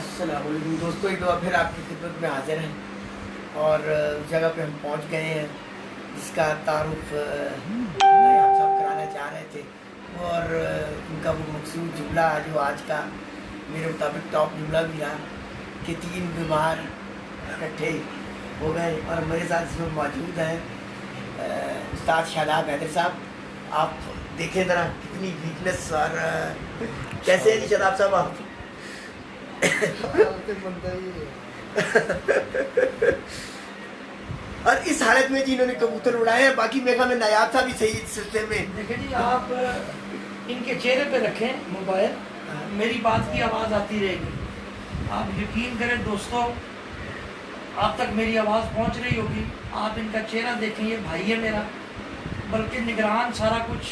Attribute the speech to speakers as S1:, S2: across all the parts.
S1: अस्सलाम वालेकुम दोस्तों, एक दफ़ा फिर आपकी खिदमत में हाजिर हैं और उस जगह पे हम पहुंच गए हैं जिसका तारुफ नायाब साहब कराना चाह रहे थे और उनका वो मखसूस जुमला जो आज का मेरे मुताबिक टॉप जुमला भी रहा कि 3 बीमार इकट्ठे हो गए। और मेरे साथ इसमें मौजूद हैं उस्ताद शादाब हैदर साहब। आप देखें ज़रा कितनी वीकनेस और कैसे हैं शादाब साहब आप? और इस हालत में जिन्होंने कबूतर उड़ाए हैं, बाकी मेघा में नायाब था भी सही इस सिलसिले में।
S2: देखिए जी, आप इनके चेहरे पे रखें मोबाइल, मेरी बात की आवाज़ आती रहेगी। आप यकीन करें दोस्तों, आप तक मेरी आवाज़ पहुंच रही होगी। आप इनका चेहरा देखें, ये भाई है मेरा, बल्कि निगरान सारा कुछ,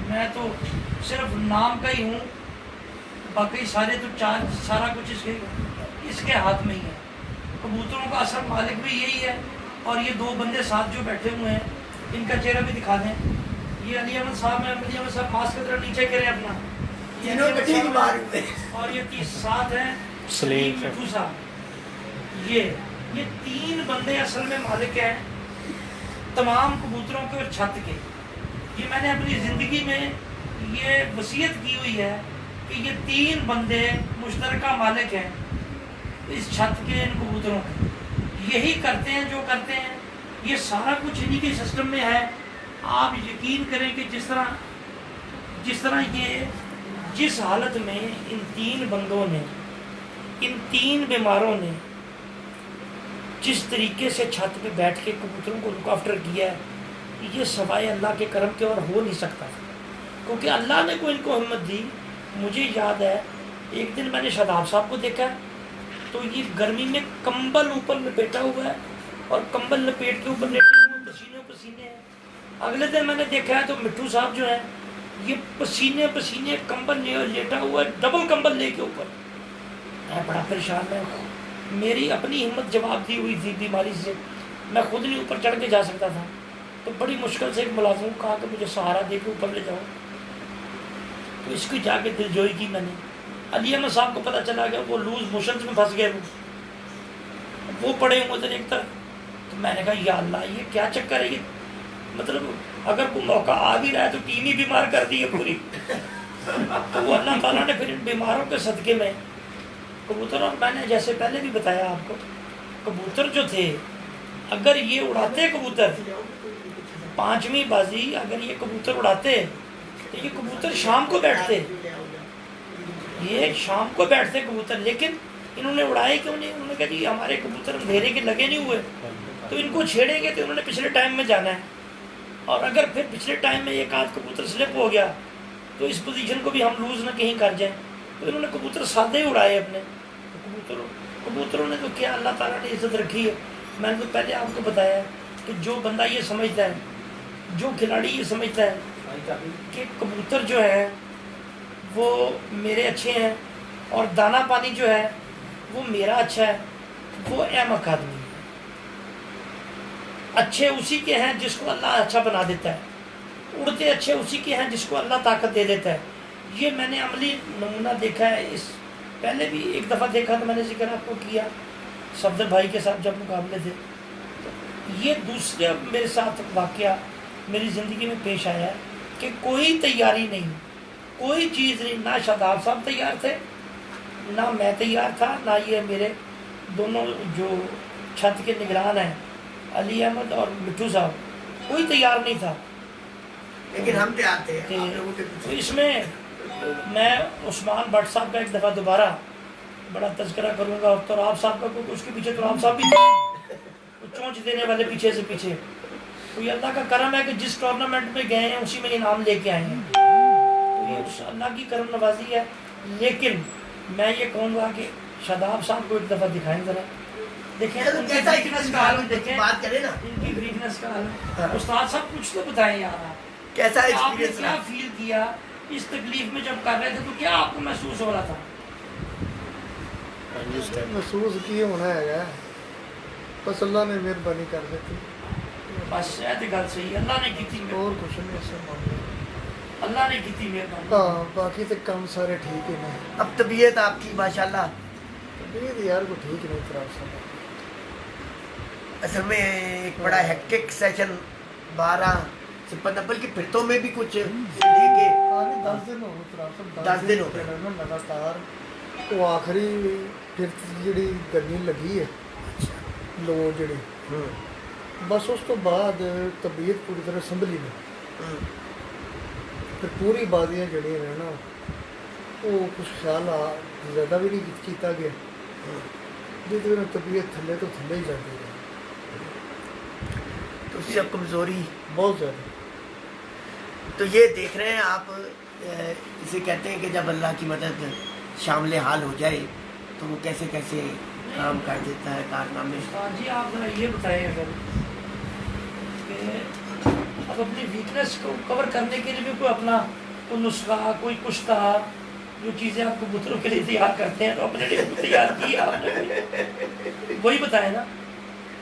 S2: मैं तो सिर्फ नाम का ही हूँ, बाकी सारे तो सारा कुछ इसके हाथ में ही है। कबूतरों का असल मालिक भी यही है। और ये 2 बंदे साथ जो बैठे हुए हैं, इनका चेहरा भी दिखा दें। ये अली अहमद साहब हैं। अली अहमद साहब मास्क की तरह नीचे करें अपना। और ये साथ हैं सलीम मिठू साहब। ये 3 बंदे असल में मालिक हैं तमाम कबूतरों के और छत के। ये मैंने अपनी ज़िंदगी में ये वसीयत की हुई है कि ये 3 बंदे मुश्तरका मालिक हैं इस छत के, इन कबूतरों के। यही करते हैं जो करते हैं, ये सारा कुछ इन्हीं के सिस्टम में है। आप यकीन करें कि जिस तरह ये जिस हालत में इन 3 बंदों ने, इन 3 बीमारों ने जिस तरीके से छत पे बैठ के कबूतरों को लुक आफ्टर किया है, ये सवाए अल्लाह के करम के और हो नहीं सकता, क्योंकि अल्लाह ने को इनको हिम्मत दी। मुझे याद है एक दिन मैंने शादाब साहब को देखा तो ये गर्मी में कंबल ऊपर लपेटा हुआ है और कंबल लपेट के ऊपर लेटे हुए पसीने पसीने हैं। अगले दिन मैंने देखा है तो मिट्टू साहब जो है ये पसीने पसीने कंबल लेटा हुआ है, डबल कंबल लेके ऊपर। मैं बड़ा परेशान है। मेरी अपनी हिम्मत जवाब दी हुई थी बीमारी से, मैं खुद नहीं ऊपर चढ़ के जा सकता था। तो बड़ी मुश्किल से एक मुलाजिम को कहा कि मुझे सहारा दे के ऊपर ले जाओ, तो इसकी जाके दिलजोई की मैंने। अली अहमद साहब को पता चला गया वो लूज मोशंस में फंस गए, वो पड़े हुए उधर एक तरफ। तो मैंने कहा या अल्लाह, ये क्या चक्कर है? ये मतलब अगर कोई मौका आ भी रहा है तो टीम ही बीमार कर दी है पूरी। तो वो अल्लाह ताला ने फिर इन बीमारों के सदक़े में कबूतर, और मैंने जैसे पहले भी बताया आपको, कबूतर जो थे अगर ये उड़ाते कबूतर 5वीं बाजी, अगर ये कबूतर उड़ाते तो ये कबूतर शाम को बैठते, ये शाम को बैठते कबूतर। लेकिन इन्होंने उड़ाए क्यों नहीं? उन्होंने कहा जी हमारे कबूतर अंधेरे के लगे नहीं हुए, तो इनको छेड़ेंगे तो उन्होंने पिछले टाइम में जाना है। और अगर फिर पिछले टाइम में एक आध कबूतर स्लिप हो गया तो इस पोजीशन को भी हम लूज ना कहीं कर जाएं। तो इन्होंने कबूतर सादे ही उड़ाए अपने। तो कबूतरों ने तो क्या अल्लाह ताला ने इज्जत रखी है। मैंने तो पहले आपको बताया कि जो बंदा ये समझता है, जो खिलाड़ी ये समझता है कि कबूतर जो है वो मेरे अच्छे हैं और दाना पानी जो है वो मेरा अच्छा है, वो अहमक आदमी है। अच्छे उसी के हैं जिसको अल्लाह अच्छा बना देता है, उड़ते अच्छे उसी के हैं जिसको अल्लाह ताकत दे देता है। ये मैंने अमली नमूना देखा है। इस पहले भी एक दफ़ा देखा तो मैंने जिक्र आपको किया, सफदर भाई के साथ जब मुकाबले थे। तो ये दूसरे मेरे साथ वाक़या मेरी ज़िंदगी में पेश आया है कि कोई तैयारी नहीं, कोई चीज़ नहीं। ना शादाब साहब तैयार थे, ना मैं तैयार था, ना ये मेरे दोनों जो छत के निगरान हैं अली अहमद और मिठू साहब, कोई तैयार नहीं था।
S1: लेकिन हम तैयार थे।
S2: तो इसमें मैं उस्मान भट्ट साहब का एक दफ़ा दोबारा बड़ा तज़किरा करूँगा, और तुराब साहब का, क्योंकि उसके पीछे तुराब साहब भी थे, तो चोंच देने वाले पीछे से पीछे। तो ये अल्लाह का करम है कि जिस टूर्नामेंट में गए हैं उसी में इनाम लेके आए हैं। तो ये उस अल्लाह की करम नवाजी है। लेकिन मैं ये कहूँगा कि शादाब साहब को एक दफ़ा दिखाएं ज़रा, देखें उनकी वीकनेस का हाल, देखें
S1: बात करें ना
S2: इनकी वीकनेस का हाल। उस्ताद साहब कुछ तो बताएं यार, आप
S1: कैसा
S2: आपने
S1: एक्सपीरियंस
S2: क्या फील किया इस तकलीफ में जब कर रहे थे, तो क्या आपको महसूस हो रहा था?
S3: महसूस की होना है, बस अल्लाह ने मेहरबानी कर दी।
S2: बस ये गल सही, अल्लाह ने की थी,
S3: और कुछ नहीं ऐसा मामला।
S2: अल्लाह ने की थी मेहरबानी।
S3: हाँ, बाकी तो काम सारे ठीक ही हैं।
S1: अब तबीयत आपकी माशाल्लाह
S3: तबीयत यार को ठीक नहीं खराब सब।
S1: असल में एक बड़ा हेक्टिक सेशन 12 से 15 बल्कि फिरतों में भी कुछ से लेके
S3: 10 दिन हो गए खराब सब।
S1: 10 दिन हो गए
S3: ना लगातार। वो आखिरी फिर जी गर्मी लगी है लो जी, बस उस तो बाद तबीयत पूरी तरह संभली नहीं। फिर पूरी बादियाँ जड़ियाँ ने ना वो कुछ ख्याल ज़्यादा भी नहीं किया गया, जिस तबीयत थले तो थले ही जाती है।
S1: तो उससे अब कमज़ोरी
S3: बहुत ज़्यादा।
S1: तो ये देख रहे हैं आप, इसे कहते हैं कि जब अल्लाह की मदद शामिल हाल हो जाए तो वो कैसे कैसे काम कर देता है कारनामे।
S2: जी आप ज़रा ये बताइए अगर कि अब अपनी वीकनेस को कवर करने के लिए भी कोई अपना कोई नुस्खा, कोई कुश्ता, जो चीज़ें आप कबूतरों के लिए तैयार करते हैं तो अपने लिए भी तैयार की आपने, वही बताए ना।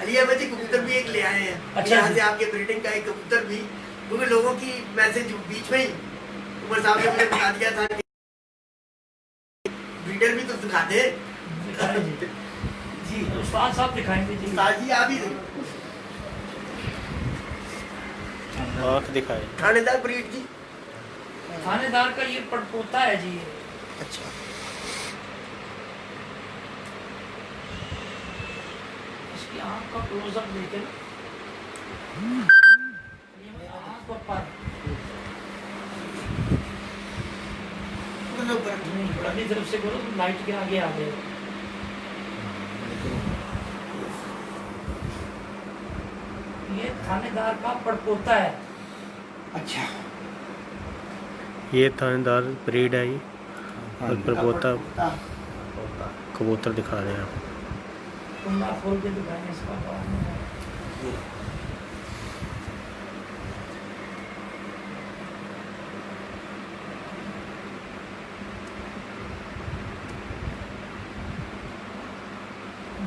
S1: अली अहमद जी कबूतर भी एक ले आए हैं।
S2: अच्छा,
S1: यहाँ से आपके ब्रीडिंग का एक कबूतर भी, क्योंकि लोगों की मैसेज बीच में ही उमर साहब ने मुझे बता दिया था कि ब्रीडर भी तो सिखाते हैं। जी
S2: उस्ताद साहब दिखाएंगे जी।
S1: उस्ताद जी आप ही
S4: आँख दिखाए।
S1: थानेदार ब्रीड जी।
S2: थानेदार का ये पड़पोता है जी।
S1: अच्छा,
S2: इसकी आँख का क्लोजअप देखें, आँख और पर नहीं, अपनी तरफ से बोलो तो लाइट के आगे आ गए। ये थानेदार का पड़पोता है।
S1: अच्छा,
S4: ये थानेदार ब्रीड है ये, और प्रपोता कबूतर दिखा रहे हैं आप।
S2: कुंडा खोल के दिखाएंगे इसका बाद में।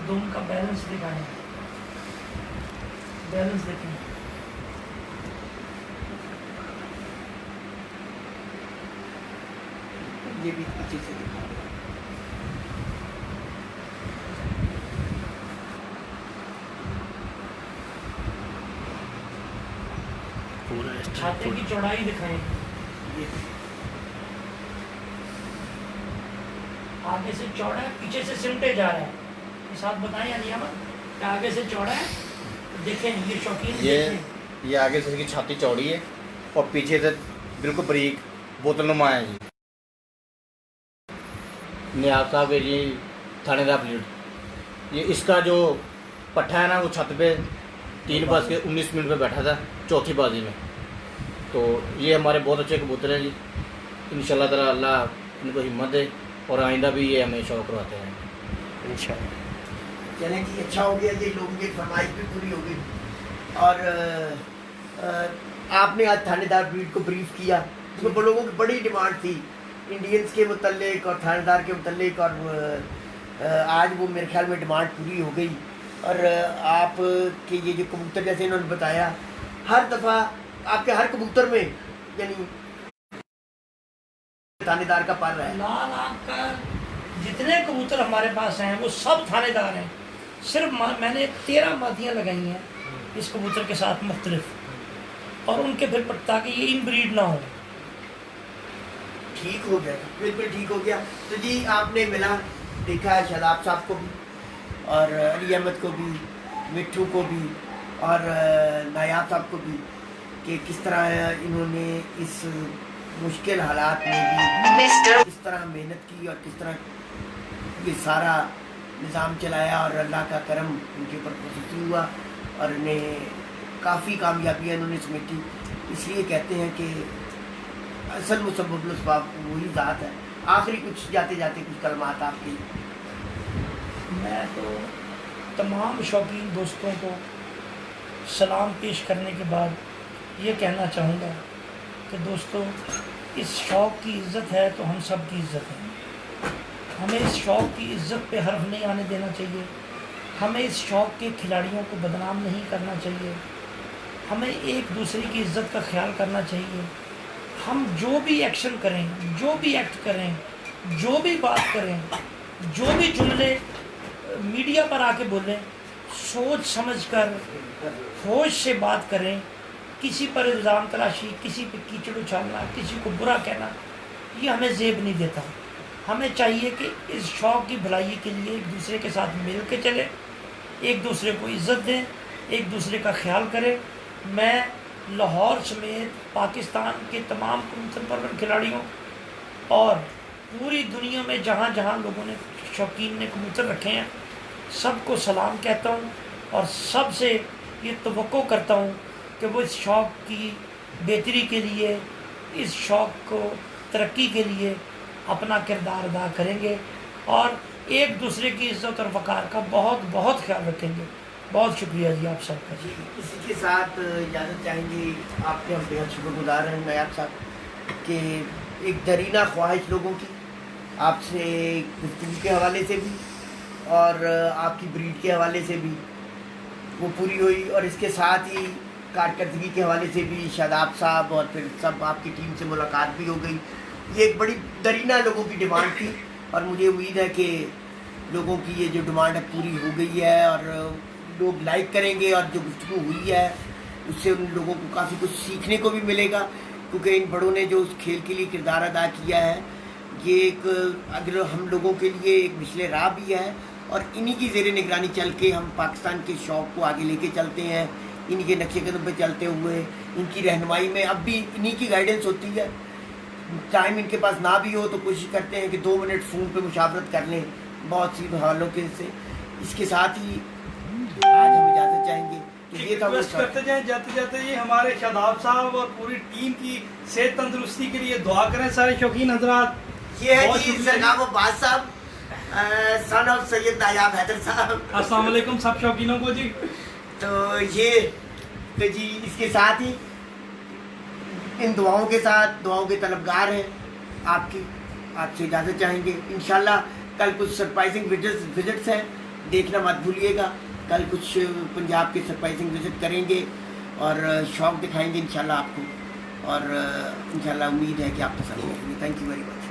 S2: दुम का बैलेंस दिखाएं, बैलेंस देखें।
S1: ये भी अच्छे से दिखा रहे हैं।
S4: पूरा इस तरह
S2: छाते की चौड़ाई दिखाएं।
S1: ये
S2: आगे से चौड़ा है, पीछे से सिमटे जा रहा है। इस बात बताएं अली अहमद कि आगे से चौड़ा है, देखें ये शौकीन देखें।
S5: ये आगे से इसकी छाती चौड़ी है और पीछे से बिल्कुल बारीक बोतल नुमा है जी। नियाज साहब है जी थानेदार ब्रीड। ये इसका जो पट्ठा है ना वो छत पे 3:19 पे बैठा था चौथी बाजी में। तो ये हमारे बहुत अच्छे कबूतर हैं जी। इंशाल्लाह ताला अल्लाह इनको हिम्मत दे और आइंदा भी ये हमें शौक करवाते हैं
S4: इंशाल्लाह।
S1: चलें जी, अच्छा हो गया, ये लोगों की फरमाइश भी पूरी हो गई। और आपने आज थानेदार ब्रीड को ब्रीफ किया, उसमें लोगों की बड़ी डिमांड थी इंडियंस के मुतल्लिक और थानेदार के मुतल्लिक, और आज वो मेरे ख्याल में डिमांड पूरी हो गई। और आप के ये जो कबूतर जैसे इन्होंने बताया, हर दफ़ा आपके हर कबूतर में यानी थानेदार का पर है।
S2: लाल आँख का जितने कबूतर हमारे पास हैं वो सब थानेदार हैं। सिर्फ मैंने 13 मादियाँ लगाई हैं इस कबूतर के साथ मुख्तलिफ, और उनके फिर ताकि ये इन ब्रीड ना हो।
S1: ठीक हो गया, बिल्कुल ठीक हो गया। तो जी आपने मिला देखा है शादाब साहब को भी और अली अहमद को भी, मिट्ठू को भी और नायाब साहब को भी, कि किस तरह इन्होंने इस मुश्किल हालात में भी किस तरह मेहनत की और किस तरह ये सारा निज़ाम चलाया, और अल्लाह का करम उनके ऊपर खुसूसी हुआ और इन्हें काफ़ी कामयाबियाँ इन्होंने समेटी। इसलिए कहते हैं कि असल मुसब्बिबुल असबाब वही ज़ात है। आखिरी कुछ जाते जाते कुछ कलमात आपके।
S2: मैं तो तमाम शौकीन दोस्तों को सलाम पेश करने के बाद ये कहना चाहूँगा कि दोस्तों, इस शौक़ की इज़्ज़त है तो हम सब की इज़्ज़त है। हमें इस शौक़ की इज़्ज़त पे हर्फ नहीं आने देना चाहिए। हमें इस शौक़ के खिलाड़ियों को बदनाम नहीं करना चाहिए। हमें एक दूसरे की इज़्ज़त का ख्याल करना चाहिए। हम जो भी एक्शन करें, जो भी एक्ट करें, जो भी बात करें, जो भी जुमले मीडिया पर आके बोलें, सोच समझकर होश से बात करें। किसी पर इल्ज़ाम तराशी, किसी पे कीचड़ उछालना, किसी को बुरा कहना, ये हमें ज़ेब नहीं देता। हमें चाहिए कि इस शौक़ की भलाई के लिए एक दूसरे के साथ मिल के चले, एक दूसरे को इज़्ज़त दें, एक दूसरे का ख्याल करें। मैं लाहौर समेत पाकिस्तान के तमाम कबूतर परवर खिलाड़ियों और पूरी दुनिया में जहाँ जहाँ लोगों ने शौकीन ने कबूतर रखे हैं, सबको सलाम कहता हूँ और सबसे ये तवक्को करता हूँ कि वो इस शौक़ की बेहतरी के लिए, इस शौक़ को तरक्की के लिए अपना किरदार अदा करेंगे और एक दूसरे की इज़्ज़त और वक़ार का बहुत बहुत ख्याल रखेंगे। बहुत शुक्रिया जी आप सबका।
S1: जी, इसी के साथ इजाज़त चाहेंगे। आपके हम बेहद शुक्रगुजार हैं नायाब साहब कि एक दरीना ख्वाहिश लोगों की आपसे गुफ्तगू के हवाले से भी और आपकी ब्रीड के हवाले से भी वो पूरी हुई, और इसके साथ ही कारकर्दगी के हवाले से भी शादाब साहब और फिर सब आपकी टीम से मुलाकात भी हो गई। ये एक बड़ी दरीना लोगों की डिमांड थी और मुझे उम्मीद है कि लोगों की ये जो डिमांड है पूरी हो गई है और लोग लाइक करेंगे और जो गुफ्तगू हुई है उससे उन लोगों को काफ़ी कुछ सीखने को भी मिलेगा, क्योंकि इन बड़ों ने जो उस खेल के लिए किरदार अदा किया है ये एक अगर हम लोगों के लिए एक मिसले राह भी है और इन्हीं की ज़ेर निगरानी चल के हम पाकिस्तान के शौक़ को आगे लेके चलते हैं। इन्हीं के नक्शे कदम पे चलते हुए इनकी रहनुमाई में अब भी इन्हीं की गाइडेंस होती है। टाइम इनके पास ना भी हो तो कोशिश करते हैं कि 2 मिनट फ़ोन पे मुशावरत कर लें बहुत सी हवालों के से। इसके साथ ही आज हम इजाज़त चाहेंगे कि ये था
S6: रिक्वेस्ट करते जाएं जाते जाते ये हमारे शादाब साहब और पूरी टीम की सेहत तंदुरुस्ती के लिए दुआ करें सारे शौकीन हजरात।
S1: ये है जी सरगाम अब्बास साहब, सन ऑफ सैयद नायाब हैदर साहब।
S6: अस्सलाम वालेकुम सब शौकीनों को जी।
S1: तो ये तो जी इसके साथ ही इन दुआओं के साथ दुआओं के तलबगार हैं आपसे इजाज़त चाहेंगे। इंशाल्लाह कल कुछ सरप्राइजिंग विजिट्स हैं, देखना मत भूलिएगा। कल कुछ पंजाब के सरप्राइजिंग विजिट करेंगे और शौक़ दिखाएंगे इंशाल्लाह आपको, और इंशाल्लाह उम्मीद है कि आप पसंद करेंगे। Thank you very much.